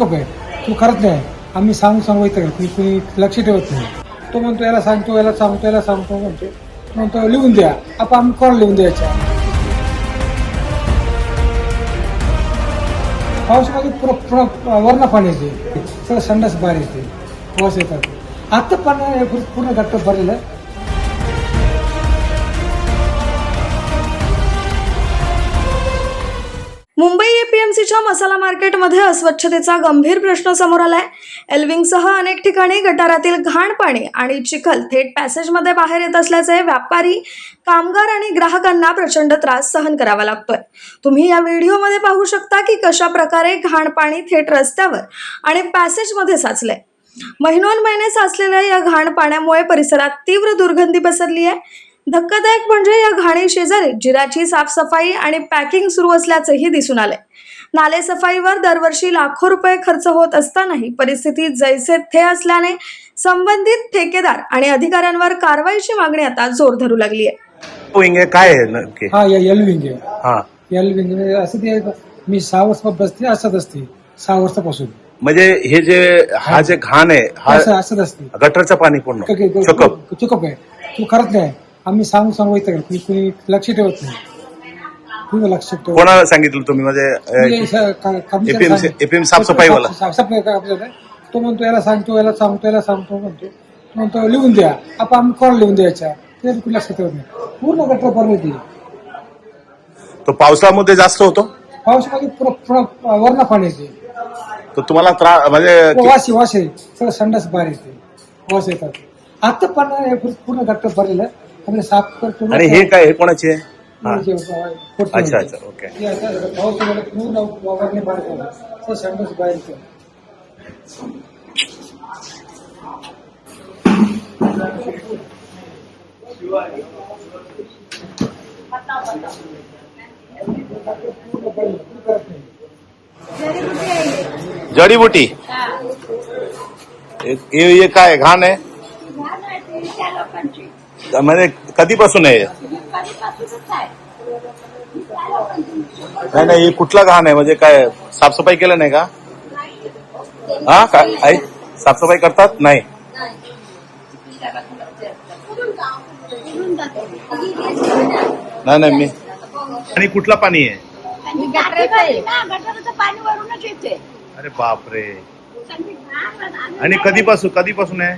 चुकप आहे, तू करत नाही. आम्ही सांगू इथं कुणी लक्ष ठेवत नाही. तो म्हणतो याला सांगतो म्हणतो लिहून द्या. आपण आम्ही कोण लिहून द्यायच्या. पावसामध्ये पुन्हा वरण पाणी येते, सगळं संडास बाहेर येते, वास येतात. आता पाणी पूर्ण गट्ट भरलेलं आहे. मुंबई एपीएमसीच्या मसाला मार्केटमध्ये अस्वच्छतेचा गंभीर प्रश्न समोर आलाय. एल्विंगसह अनेक ठिकाणी गटारातील घाण पाणी आणि चिखल थेट पॅसेजमध्ये बाहेर येत असल्याचे व्यापारी, कामगार आणि ग्राहकांना प्रचंड त्रास सहन करावा लागतोय. तुम्ही या व्हिडिओमध्ये पाहू शकता की कशा प्रकारे घाण पाणी थेट रस्त्यावर आणि पॅसेजमध्ये साचलंय. महिने साचलेल्या या घाण पाण्यामुळे परिसरात तीव्र दुर्गंधी पसरली आहे. धक्कादायक म्हणजे या घाणी शेजारी जिराची साफसफाई आणि पॅकिंग सुरू असल्याचेही दिसून आले. नाले सफाईवर दरवर्षी लाखो रुपये खर्च होत असतानाही परिस्थिती जैसे थे असल्याने संबंधित ठेकेदार आणि अधिकाऱ्यांवर कारवाईची मागणी आता जोर धरू लागली आहे. काय आहे नक्की? हा एलविंग आहे. एलविंग असं ते मी 6 वर्ष बसते, असत असते 6 वर्षापासून. म्हणजे हे जे हा जे घाण आहे हा असत असते, गटरचं पाणी पूर्ण चुकप आहे, तू करत नाही. आम्ही सांगू इथं कुणी लक्ष ठेवत नाही. कुणी लक्ष ठेवत. कोणाला सांगितलं तुम्ही? म्हणजे एपीएम साफसफाईवाला साफसफाई आपल्याला. तो म्हणतो याला सांगतो म्हणतो लिहून द्या. आपण आम्ही कोण लिहून द्यायच्या. ते कुणी लक्ष ठेवत नाही. पूर्ण गटर भरली ती. तो पावसामध्ये जास्त होतो. पावसामध्ये पुन्हा वरण पाणी येते, तर तुम्हाला त्रास म्हणजे वास आहे, सगळं संडास बाहेर येते, वास येतात. आता पाणी पूर्ण गट्ट भरलेलं आहे. आम्ही साफ करतो. आणि हे काय, हे कोणाचे आहे? अच्छा, ओके. पावसामध्ये पूर्ण वावरणे बाहेर येतात, संडास बाहेर येते. जडीबुटी हे काय घाण आहे? म्हणजे कधीपासून आहे? नाही, कुठला घाण आहे? म्हणजे काय साफसफाई केलं नाही का? हा काय आई साफसफाई करतात? नाही. नाही मी. आणि कुठला पाणी आहे? गटाराचं पाणी वरूनच येते. अरे बापरे. आणि कधीपासून आहे?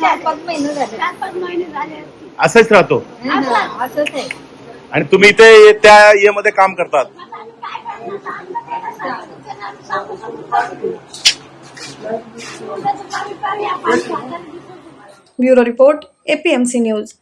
4-5 महिने झाले. असंच राहतो. असंच आहे. आणि तुम्ही इथे त्या यामध्ये काम करतात? Bureau report, APMC news.